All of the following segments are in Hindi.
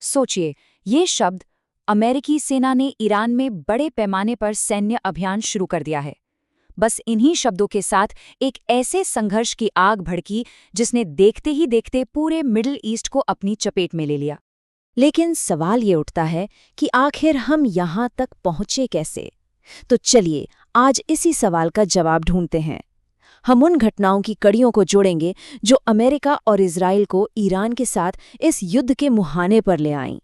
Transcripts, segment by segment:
सोचिए, ये शब्द अमेरिकी सेना ने ईरान में बड़े पैमाने पर सैन्य अभियान शुरू कर दिया है। बस इन्हीं शब्दों के साथ एक ऐसे संघर्ष की आग भड़की जिसने देखते ही देखते पूरे मिडिल ईस्ट को अपनी चपेट में ले लिया। लेकिन सवाल ये उठता है कि आखिर हम यहाँ तक पहुँचे कैसे? तो चलिए आज इसी सवाल का जवाब ढूंढते हैं। हम उन घटनाओं की कड़ियों को जोड़ेंगे जो अमेरिका और इजराइल को ईरान के साथ इस युद्ध के मुहाने पर ले आईं।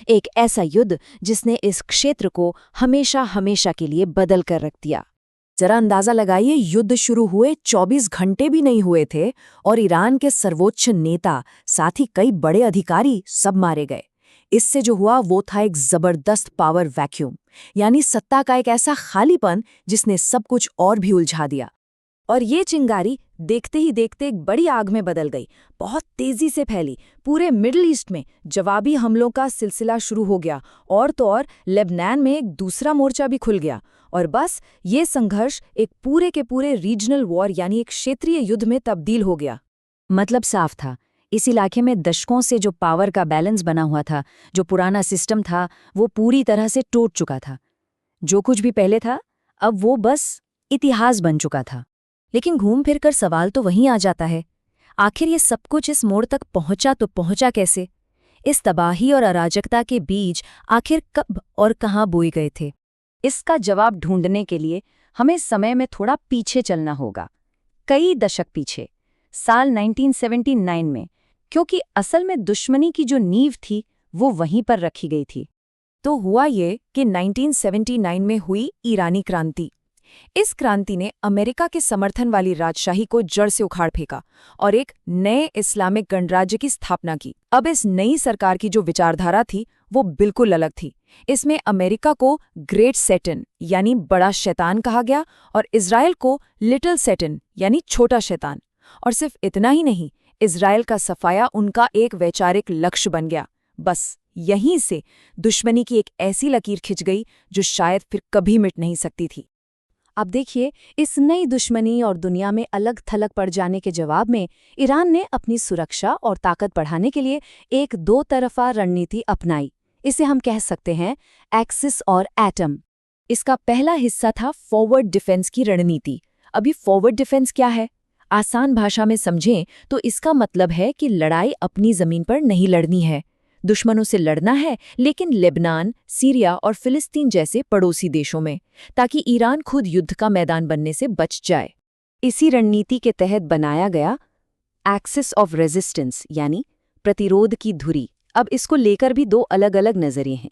एक ऐसा युद्ध जिसने इस क्षेत्र को हमेशा हमेशा के लिए बदल कर रख दिया। जरा अंदाजा लगाइए, युद्ध शुरू हुए 24 घंटे भी नहीं हुए थे और ईरान के सर्वोच्च नेता साथ ही कई बड़े अधिकारी सब मारे गए। इससे जो हुआ वो था एक जबरदस्त पावर वैक्यूम, यानी सत्ता का एक ऐसा खालीपन जिसने सब कुछ और भी उलझा दिया। और ये चिंगारी देखते ही देखते एक बड़ी आग में बदल गई, बहुत तेजी से फैली। पूरे मिडिल ईस्ट में जवाबी हमलों का सिलसिला शुरू हो गया और तो और लेबनान में एक दूसरा मोर्चा भी खुल गया। और बस ये संघर्ष एक पूरे के पूरे रीजनल वॉर यानी एक क्षेत्रीय युद्ध में तब्दील हो गया। मतलब साफ था, इस इलाके में दशकों से जो पावर का बैलेंस बना हुआ था, जो पुराना सिस्टम था, वो पूरी तरह से टूट चुका था। जो कुछ भी पहले था अब वो बस इतिहास बन चुका था। लेकिन घूम फिर कर सवाल तो वहीं आ जाता है, आखिर ये सब कुछ इस मोड़ तक पहुंचा तो पहुंचा कैसे? इस तबाही और अराजकता के बीज आखिर कब और कहां बोए गए थे? इसका जवाब ढूंढने के लिए हमें समय में थोड़ा पीछे चलना होगा, कई दशक पीछे, साल 1979 में, क्योंकि असल में दुश्मनी की जो नींव थी वो वहीं पर रखी गई थी। तो हुआ ये कि 1979 में हुई ईरानी क्रांति। इस क्रांति ने अमेरिका के समर्थन वाली राजशाही को जड़ से उखाड़ फेंका और एक नए इस्लामिक गणराज्य की स्थापना की। अब इस नई सरकार की जो विचारधारा थी वो बिल्कुल अलग थी। इसमें अमेरिका को ग्रेट सैटन यानी बड़ा शैतान कहा गया और इजराइल को लिटिल सैटन यानी छोटा शैतान। और सिर्फ इतना ही नहीं, इजराइल का सफाया उनका एक वैचारिक लक्ष्य बन गया। बस यहीं से दुश्मनी की एक ऐसी लकीर खिंच गई जो शायद फिर कभी मिट नहीं सकती थी। अब देखिए, इस नई दुश्मनी और दुनिया में अलग थलग पड़ जाने के जवाब में ईरान ने अपनी सुरक्षा और ताकत बढ़ाने के लिए एक दो तरफा रणनीति अपनाई। इसे हम कह सकते हैं एक्सिस और एटम। इसका पहला हिस्सा था फॉरवर्ड डिफेंस की रणनीति। अभी फॉरवर्ड डिफेंस क्या है? आसान भाषा में समझें तो इसका मतलब है कि लड़ाई अपनी जमीन पर नहीं लड़नी है, दुश्मनों से लड़ना है, लेकिन लेबनान, सीरिया और फिलिस्तीन जैसे पड़ोसी देशों में, ताकि ईरान खुद युद्ध का मैदान बनने से बच जाए। इसी रणनीति के तहत बनाया गया एक्सिस ऑफ रेजिस्टेंस यानी प्रतिरोध की धुरी। अब इसको लेकर भी दो अलग अलग नजरिए हैं।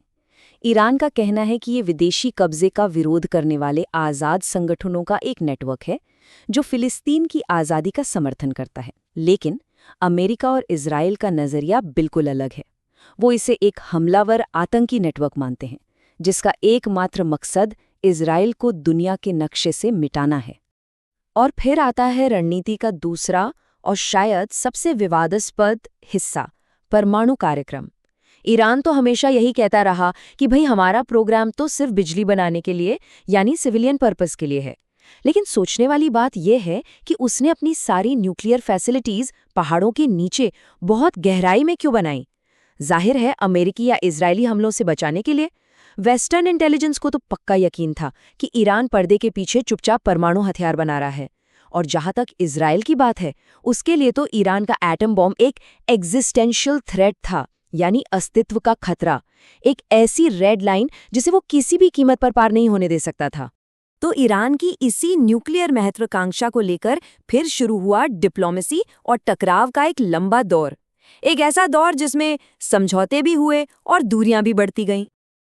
ईरान का कहना है कि ये विदेशी कब्जे का विरोध करने वाले आज़ाद संगठनों का एक नेटवर्क है जो फिलिस्तीन की आज़ादी का समर्थन करता है। लेकिन अमेरिका और इजराइल का नजरिया बिल्कुल अलग है। वो इसे एक हमलावर आतंकी नेटवर्क मानते हैं जिसका एकमात्र मकसद इजराइल को दुनिया के नक्शे से मिटाना है। और फिर आता है रणनीति का दूसरा और शायद सबसे विवादास्पद हिस्सा, परमाणु कार्यक्रम। ईरान तो हमेशा यही कहता रहा कि भाई हमारा प्रोग्राम तो सिर्फ बिजली बनाने के लिए यानी सिविलियन पर्पस के लिए है। लेकिन सोचने वाली बात यह है कि उसने अपनी सारी न्यूक्लियर फैसिलिटीज पहाड़ों के नीचे बहुत गहराई में क्यों बनाई? जाहिर है अमेरिकी या इजरायली हमलों से बचाने के लिए। वेस्टर्न इंटेलिजेंस को तो पक्का यकीन था कि ईरान पर्दे के पीछे चुपचाप परमाणु हथियार बना रहा है। और जहां तक इजराइल की बात है, उसके लिए तो ईरान का एटम बॉम्ब एक एग्जिस्टेंशियल थ्रेट था, यानी अस्तित्व का खतरा, एक ऐसी रेड लाइन जिसे वो किसी भी कीमत पर पार नहीं होने दे सकता था। तो ईरान की इसी न्यूक्लियर महत्वाकांक्षा को लेकर फिर शुरू हुआ डिप्लोमेसी और टकराव का एक लंबा दौर। एक ऐसा दौर जिसमें समझौते भी हुए और दूरियां भी बढ़ती गईं।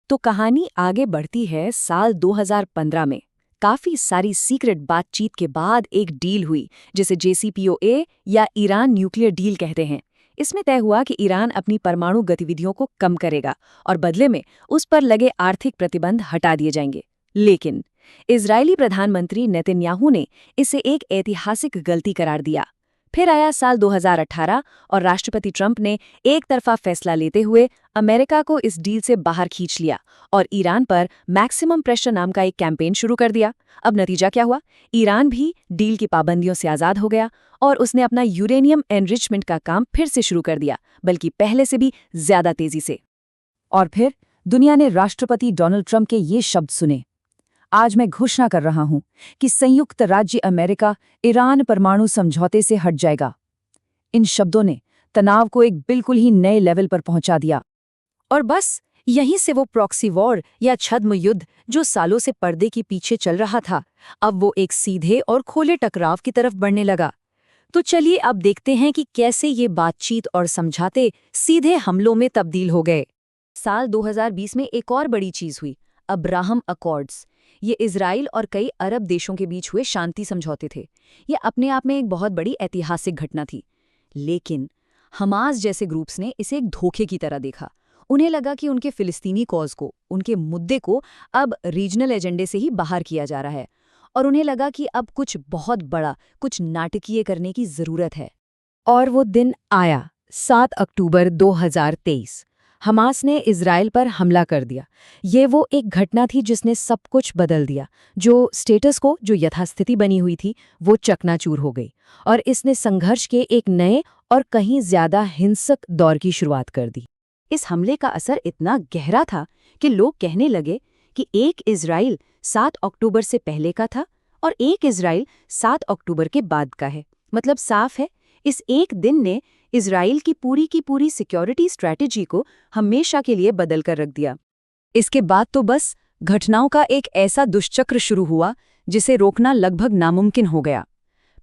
तो कहानी आगे बढ़ती है साल 2015 में। काफी सारी सीक्रेट बातचीत के बाद एक डील हुई जिसे JCPOA या ईरान न्यूक्लियर डील कहते हैं। इसमें तय हुआ कि ईरान अपनी परमाणु गतिविधियों को कम करेगा और बदले में उस पर लगे आर्थिक प्रतिबंध हटा दिए जाएंगे। लेकिन इजरायली प्रधानमंत्री नेतन्याहू ने इसे एक ऐतिहासिक गलती करार दिया। फिर आया साल 2018 और राष्ट्रपति ट्रंप ने एक तरफा फैसला लेते हुए अमेरिका को इस डील से बाहर खींच लिया और ईरान पर मैक्सिमम प्रेशर नाम का एक कैंपेन शुरू कर दिया। अब नतीजा क्या हुआ? ईरान भी डील की पाबंदियों से आज़ाद हो गया और उसने अपना यूरेनियम एनरिचमेंट का काम फिर से शुरू कर दिया, बल्कि पहले से भी ज्यादा तेजी से। और फिर दुनिया ने राष्ट्रपति डोनाल्ड ट्रंप के ये शब्द सुने। आज मैं घोषणा कर रहा हूं कि संयुक्त राज्य अमेरिका ईरान परमाणु समझौते से हट जाएगा। इन शब्दों ने तनाव को एक बिल्कुल ही नए लेवल पर पहुंचा दिया। और बस यहीं से वो प्रॉक्सी वॉर या छद्म युद्ध जो सालों से पर्दे के पीछे चल रहा था, अब वो एक सीधे और खुले टकराव की तरफ बढ़ने लगा। तो चलिए अब देखते हैं कि कैसे ये बातचीत और समझौते सीधे हमलों में तब्दील हो गए। साल 2020 में एक और बड़ी चीज हुई, अब्राहम अकॉर्ड्स। ये इजराइल और कई अरब देशों के बीच हुए शांति समझौते थे। ये अपने आप में एक बहुत बड़ी ऐतिहासिक घटना थी, लेकिन हमास जैसे ग्रुप्स ने इसे एक धोखे की तरह देखा। उन्हें लगा कि उनके फिलिस्तीनी कॉज को, उनके मुद्दे को अब रीजनल एजेंडे से ही बाहर किया जा रहा है, और उन्हें लगा कि अब कुछ बहुत बड़ा, कुछ नाटकीय करने की जरूरत है। और वो दिन आया, 7 अक्टूबर 2023। हमास ने इजराइल पर हमला कर दिया। ये वो एक घटना थी जिसने सब कुछ बदल दिया। जो स्टेटस को, जो यथास्थिति बनी हुई थी, वो चकनाचूर हो गई, और इसने संघर्ष के एक नए और कहीं ज्यादा हिंसक दौर की शुरुआत कर दी। इस हमले का असर इतना गहरा था कि लोग कहने लगे कि एक इजराइल 7 अक्टूबर से पहले का था और एक इजराइल 7 अक्टूबर के बाद का है। मतलब साफ है, इस एक दिन ने इजराइल की पूरी सिक्योरिटी स्ट्रैटेजी को हमेशा के लिए बदल कर रख दिया। इसके बाद तो बस घटनाओं का एक ऐसा दुष्चक्र शुरू हुआ जिसे रोकना लगभग नामुमकिन हो गया।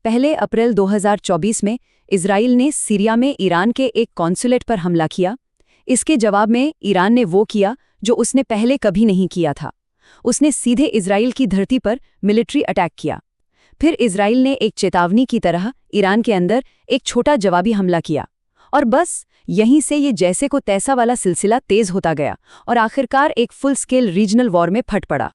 पहले अप्रैल 2024 में इजराइल ने सीरिया में ईरान के एक कॉन्सुलेट पर हमला किया। इसके जवाब में ईरान ने वो किया जो उसने पहले कभी नहीं किया था। उसने सीधे इजराइल की धरती पर मिलिट्री अटैक किया। फिर इजराइल ने एक चेतावनी की तरह ईरान के अंदर एक छोटा जवाबी हमला किया, और बस यहीं से ये जैसे को तैसा वाला सिलसिला तेज होता गया और आखिरकार एक फुल स्केल रीजनल वॉर में फट पड़ा।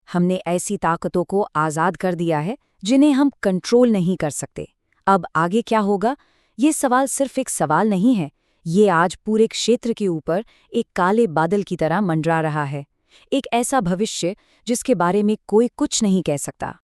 हमने ऐसी ताकतों को आज़ाद कर दिया है जिन्हें हम कंट्रोल नहीं कर सकते। अब आगे क्या होगा? ये सवाल सिर्फ एक सवाल नहीं है, ये आज पूरे क्षेत्र के ऊपर एक काले बादल की तरह मंडरा रहा है। एक ऐसा भविष्य जिसके बारे में कोई कुछ नहीं कह सकता।